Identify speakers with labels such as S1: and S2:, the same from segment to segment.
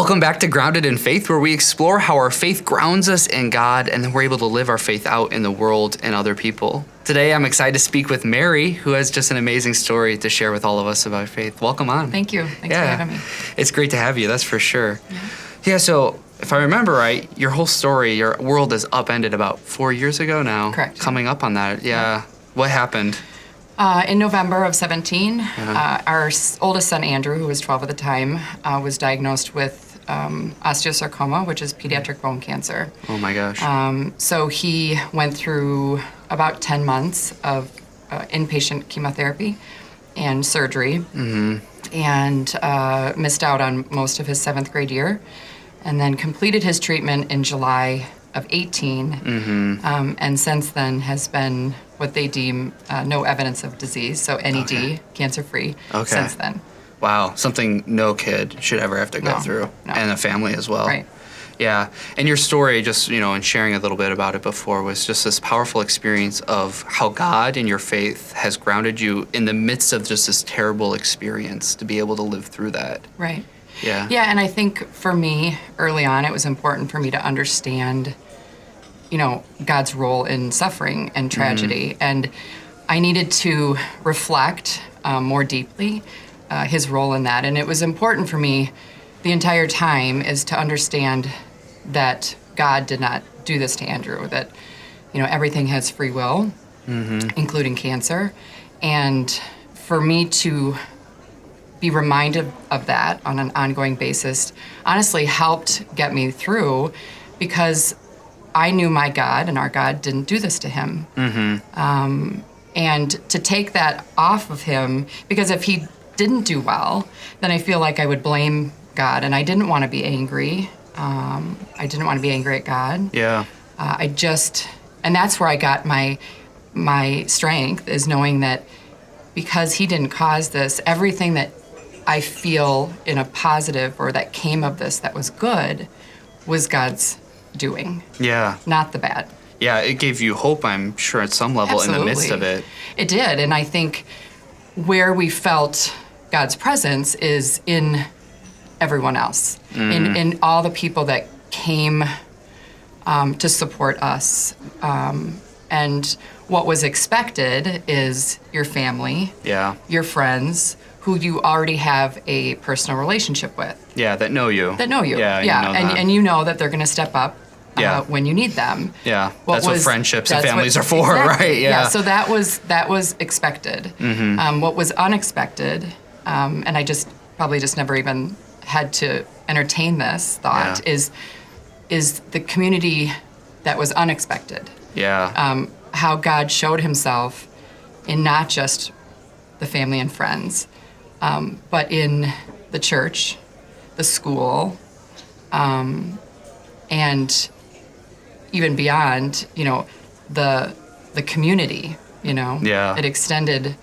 S1: Welcome back to Grounded in Faith, where we explore how our faith grounds us in God and then we're able to live our faith out in the world and other people. Today, I'm excited to speak with Mary, who has just an amazing story to share with all of us about faith. Welcome on.
S2: Thank you. Thanks for having me.
S1: It's great to have you, that's for sure. Yeah, so if I remember right, your whole story, your world is upended about 4 years ago now.
S2: Correct.
S1: Coming up on that. Yeah. What happened?
S2: In November of 17, our oldest son, Andrew, who was 12 at the time, was diagnosed with osteosarcoma, which is pediatric bone cancer.
S1: Oh my gosh.
S2: So he went through about 10 months of inpatient chemotherapy and surgery and missed out on most of his 7th grade year, and then completed his treatment in July of 18, and since then has been what they deem no evidence of disease, so NED, cancer-free, since then.
S1: Wow, something no kid should ever have to go through, and a family as well.
S2: Right.
S1: Yeah, and your story, just, and sharing a little bit about it before, was just this powerful experience of how God and your faith has grounded you in the midst of just this terrible experience to be able to live through that.
S2: Right.
S1: Yeah.
S2: Yeah, and I think for me, early on, it was important for me to understand, God's role in suffering and tragedy. And I needed to reflect more deeply his role in that. And it was important for me the entire time is to understand that God did not do this to Andrew, that, everything has free will, including cancer. And for me to be reminded of that on an ongoing basis honestly helped get me through, because I knew my God and our God didn't do this to him. And to take that off of him, because if he didn't do well, then I feel like I would blame God, and I didn't want to be angry. I didn't want to be angry at God.
S1: Yeah.
S2: And that's where I got my strength, is knowing that because he didn't cause this, everything that I feel in a positive or that came of this that was good was God's doing.
S1: Yeah.
S2: Not the bad.
S1: Yeah, it gave you hope, I'm sure, at some level.
S2: Absolutely.
S1: In the midst of it.
S2: It did, and I think where we felt God's presence is in everyone else, in all the people that came to support us. And what was expected is your family, your friends, who you already have a personal relationship with.
S1: Yeah, that know you.
S2: Yeah,
S1: you know
S2: and you know that they're going to step up when you need them.
S1: Yeah, that's what friendships and families are for, right?
S2: Yeah. So that was expected. What was unexpected, and I probably just never even had to entertain this thought, is the community that was unexpected.
S1: Yeah.
S2: How God showed himself in not just the family and friends, but in the church, the school, and even beyond, the community,
S1: Yeah.
S2: It extended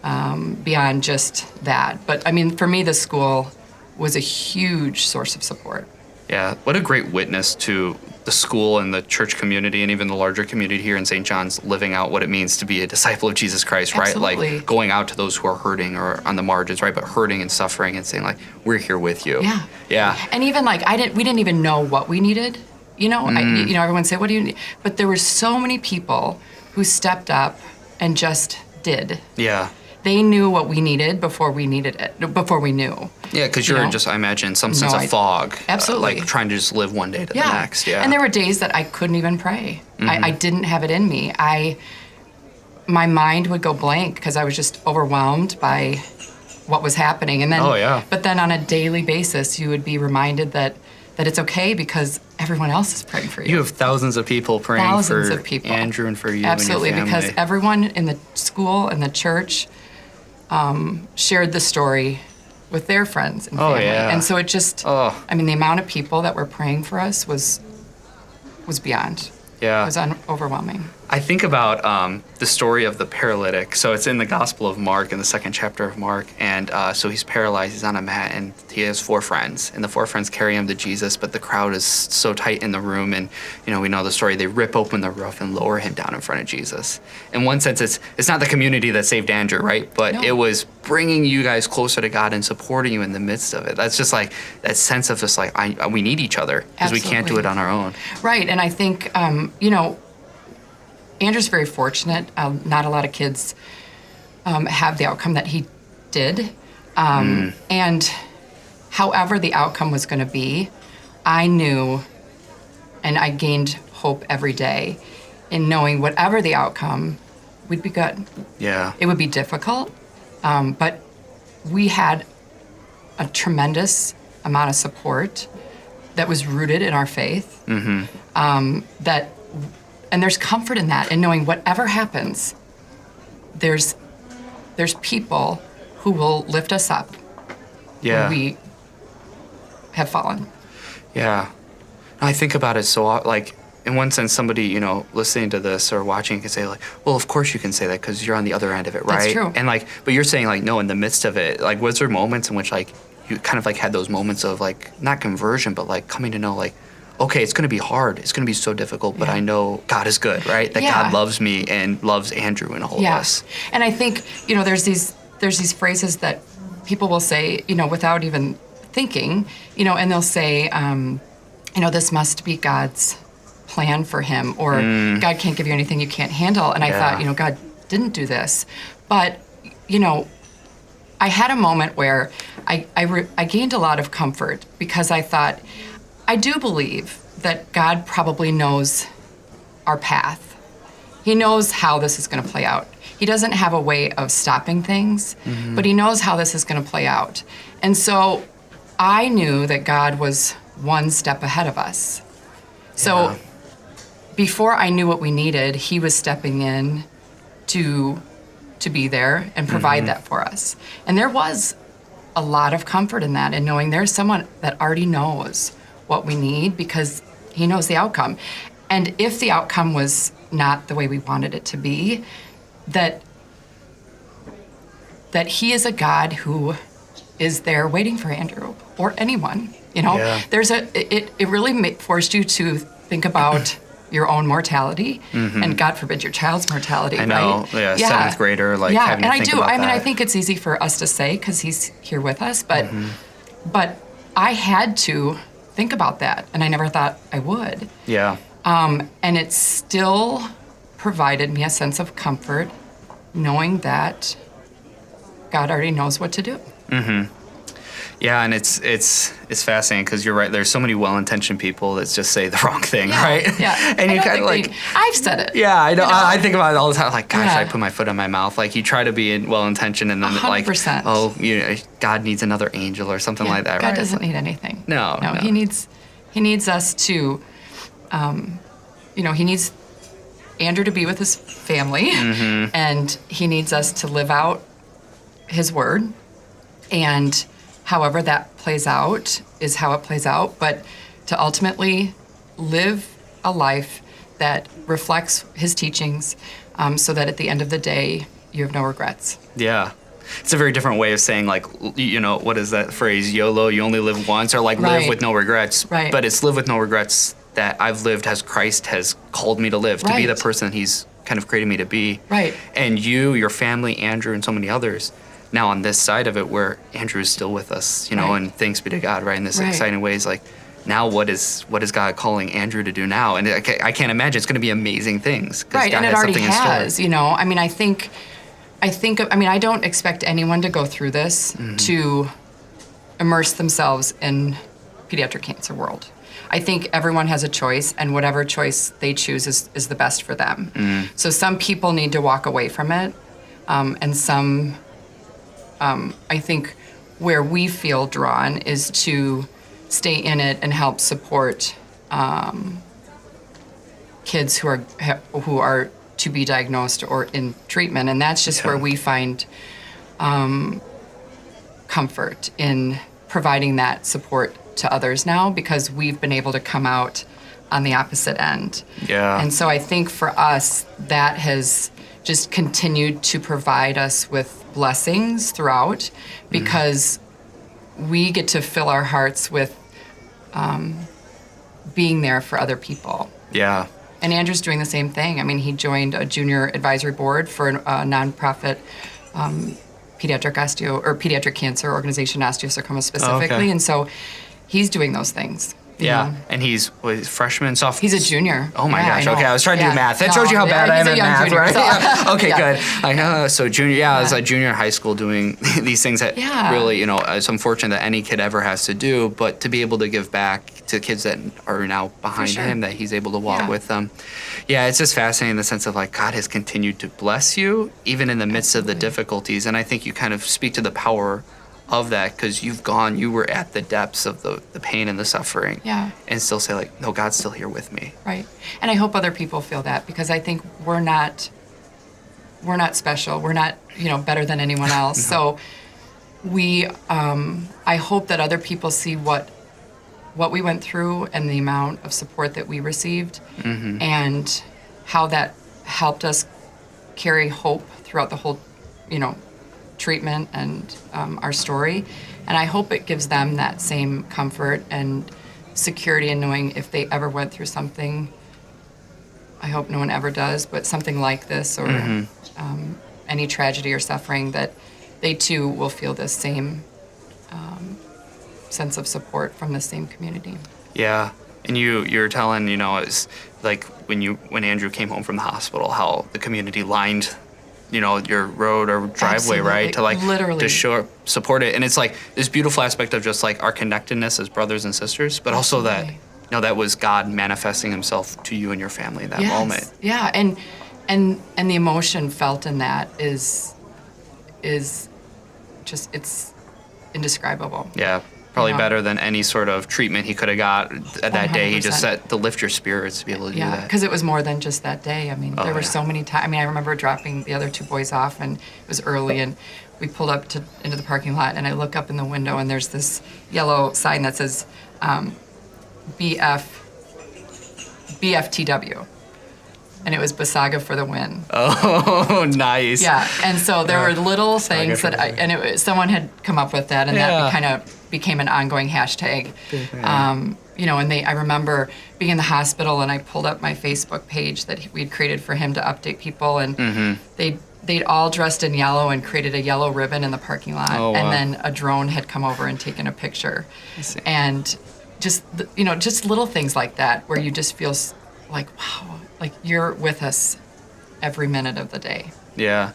S2: beyond just that. But I mean, for me, the school was a huge source of support.
S1: Yeah, what a great witness to the school and the church community and even the larger community here in St. John's, living out what it means to be a disciple of Jesus Christ, right?
S2: Absolutely.
S1: Like going out to those who are hurting or on the margins, right? But hurting and suffering and saying, like, we're here with you.
S2: Yeah.
S1: Yeah.
S2: And even we didn't even know what we needed. Everyone say, what do you need? But there were so many people who stepped up and just did.
S1: Yeah.
S2: They knew what we needed before we needed it, before we knew.
S1: Yeah, because you're just, I imagine, some sense of fog.
S2: Absolutely.
S1: Like trying to just live one day to the next. Yeah.
S2: And there were days that I couldn't even pray. I didn't have it in me. My mind would go blank because I was just overwhelmed by what was happening. And then, but then on a daily basis, you would be reminded that it's okay because everyone else is praying for you.
S1: You have thousands of people praying for Andrew and for you
S2: Absolutely,
S1: and your family.
S2: because everyone in the school and the church shared the story with their friends and family. And so it just, the amount of people that were praying for us was beyond.
S1: Yeah.
S2: It was overwhelming.
S1: I think about the story of the paralytic. So it's in the Gospel of Mark, in the second chapter of Mark. And so he's paralyzed, he's on a mat, and he has 4 friends. And the 4 friends carry him to Jesus, but the crowd is so tight in the room. And, we know the story. They rip open the roof and lower him down in front of Jesus. In one sense, it's not the community that saved Andrew, right? But
S2: No.
S1: it was bringing you guys closer to God and supporting you in the midst of it. That's just like that sense of just like, we need each other because we can't do it on our own.
S2: Right. And I think, Andrew's very fortunate. Not a lot of kids have the outcome that he did. And however the outcome was going to be, I knew and I gained hope every day in knowing whatever the outcome, we'd be good.
S1: Yeah.
S2: It would be difficult, but we had a tremendous amount of support that was rooted in our faith. And there's comfort in that, in knowing whatever happens, there's people who will lift us up
S1: Yeah.
S2: when we have fallen.
S1: Yeah. I think about it like, in one sense, somebody, listening to this or watching can say, like, well, of course you can say that because you're on the other end of it, right?
S2: That's true.
S1: And, like, but you're saying, like, no, in the midst of it, like, was there moments in which, like, you kind of, like, had those moments of, like, not conversion, but, like, coming to know, like, okay, it's going to be hard. It's going to be so difficult, but I know God is good, right? That God loves me and loves Andrew and all of us.
S2: And I think, there's these phrases that people will say, without even thinking, and they'll say, this must be God's plan for him, or God can't give you anything you can't handle. And I thought, God didn't do this. But, I had a moment where I gained a lot of comfort because I thought, I do believe that God probably knows our path. He knows how this is going to play out. He doesn't have a way of stopping things, but he knows how this is going to play out. And so I knew that God was one step ahead of us. So before I knew what we needed, he was stepping in to be there and provide that for us. And there was a lot of comfort in that, and knowing there's someone that already knows what we need because he knows the outcome. And if the outcome was not the way we wanted it to be, that he is a God who is there waiting for Andrew or anyone. There's it really forced you to think about your own mortality, and God forbid your child's mortality.
S1: I know,
S2: right?
S1: 7th grader, like having to think about that.
S2: I mean, I think it's easy for us to say because he's here with us, but I had to think about that, and I never thought I would.
S1: Yeah.
S2: And it still provided me a sense of comfort knowing that God already knows what to do.
S1: Yeah, and it's fascinating because you're right. There's so many well-intentioned people that just say the wrong thing, right?
S2: Yeah.
S1: And you kind of like,
S2: I've said it.
S1: Yeah, I know. I think about it all the time. Like, gosh, I put my foot in my mouth. Like, you try to be well-intentioned, and then
S2: 100%.
S1: like, God needs another angel or something like that,
S2: God
S1: right?
S2: doesn't need anything.
S1: No.
S2: He needs us to, he needs Andrew to be with his family, and he needs us to live out his word, and however that plays out is how it plays out, but to ultimately live a life that reflects his teachings, so that at the end of the day, you have no regrets.
S1: Yeah. It's a very different way of saying, like, what is that phrase? YOLO, you only live once, or like live with no regrets.
S2: Right.
S1: But it's live with no regrets that I've lived as Christ has called me to live, to be the person he's kind of created me to be.
S2: Right.
S1: And you, your family, Andrew, and so many others, now on this side of it where Andrew is still with us, and thanks be to God, right, in this exciting ways, like, now what is God calling Andrew to do now? And I can't imagine it's going to be amazing things.
S2: Right,
S1: God
S2: and it already
S1: something in
S2: has,
S1: store.
S2: I mean, I don't expect anyone to go through this to immerse themselves in pediatric cancer world. I think everyone has a choice, and whatever choice they choose is the best for them. So some people need to walk away from it, and some, I think, where we feel drawn is to stay in it and help support kids who are to be diagnosed or in treatment, and that's just where we find comfort in providing that support to others now, because we've been able to come out on the opposite end.
S1: Yeah.
S2: And so I think for us, that has just continued to provide us with blessings throughout, because we get to fill our hearts with being there for other people.
S1: Yeah.
S2: And Andrew's doing the same thing. I mean, he joined a junior advisory board for a nonprofit pediatric cancer organization, osteosarcoma specifically.
S1: Okay.
S2: And so he's doing those things. you
S1: Yeah.
S2: know.
S1: And he's freshman, sophomore.
S2: He's a junior.
S1: Oh my
S2: Yeah,
S1: gosh.
S2: I know.
S1: Okay, I was trying to
S2: Yeah.
S1: do math. That
S2: No,
S1: shows you how
S2: yeah,
S1: bad I
S2: he's
S1: am
S2: a
S1: at
S2: young
S1: math,
S2: junior,
S1: right?
S2: so-
S1: Okay,
S2: Yeah.
S1: good. I know. So junior, as a junior in high school doing these things that
S2: Yeah.
S1: really, it's unfortunate that any kid ever has to do, but to be able to give back to kids that are now behind
S2: sure.
S1: him, that he's able to walk
S2: Yeah.
S1: with them. Yeah, it's just fascinating in the sense of like God has continued to bless you even in the midst of the difficulties. And I think you kind of speak to the power of that, because you were at the depths of the pain and the suffering.
S2: Yeah.
S1: And still say like, no, God's still here with me.
S2: Right. And I hope other people feel that, because I think we're not special. We're not, better than anyone else.
S1: No.
S2: So I hope that other people see what we went through and the amount of support that we received, and how that helped us carry hope throughout the whole, treatment and our story. And I hope it gives them that same comfort and security in knowing if they ever went through something, I hope no one ever does, but something like this, or any tragedy or suffering, that they too will feel the same sense of support from the same community.
S1: Yeah. And you're telling, it's like when Andrew came home from the hospital, how the community lined, your road or driveway,
S2: Absolutely.
S1: right? To like
S2: Literally.
S1: to show support it. And it's like this beautiful aspect of just like our connectedness as brothers and sisters, but also that,
S2: Absolutely.
S1: that was God manifesting himself to you and your family in that moment.
S2: Yeah, and the emotion felt in that is just, it's indescribable.
S1: Yeah. Probably
S2: Yeah.
S1: better than any sort of treatment he could have got that day. He just
S2: 100%.
S1: said to lift your spirits to be able to do
S2: Yeah,
S1: that.
S2: because it was more than just that day. I mean, there were
S1: yeah.
S2: so many times. I mean, I remember dropping the other two boys off, and it was early, and we pulled up into the parking lot, and I look up in the window, and there's this yellow sign that says BFTW, and it was Bisaga for the win.
S1: Oh, nice.
S2: Yeah, and so there were little things
S1: for
S2: that
S1: the
S2: someone had come up with that, and
S1: Yeah.
S2: that kind of became an ongoing hashtag. And I remember being in the hospital, and I pulled up my Facebook page that we'd created for him to update people, and they'd all dressed in yellow and created a yellow ribbon in the parking lot,
S1: Oh, wow.
S2: and then a drone had come over and taken a picture,
S1: I see.
S2: and just little things like that where you just feel like, wow, like you're with us every minute of the day.
S1: Yeah.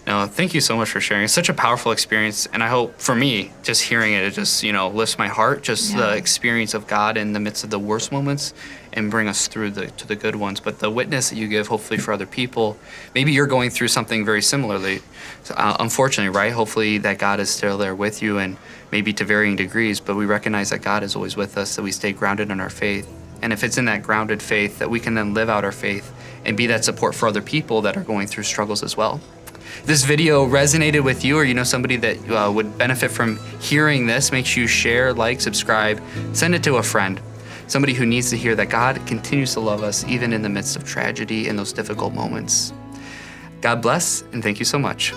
S1: No, thank you so much for sharing. It's such a powerful experience. And I hope for me, just hearing it just, lifts my heart, just
S2: Yeah.
S1: the experience of God in the midst of the worst moments and bring us through to the good ones. But the witness that you give, hopefully for other people, maybe you're going through something very similarly, unfortunately, right? Hopefully that God is still there with you, and maybe to varying degrees, but we recognize that God is always with us, that we stay grounded in our faith. And if it's in that grounded faith that we can then live out our faith and be that support for other people that are going through struggles as well. If this video resonated with you, or you know somebody that would benefit from hearing this, make sure you share, like, subscribe, send it to a friend, somebody who needs to hear that God continues to love us even in the midst of tragedy and those difficult moments. God bless, and thank you so much.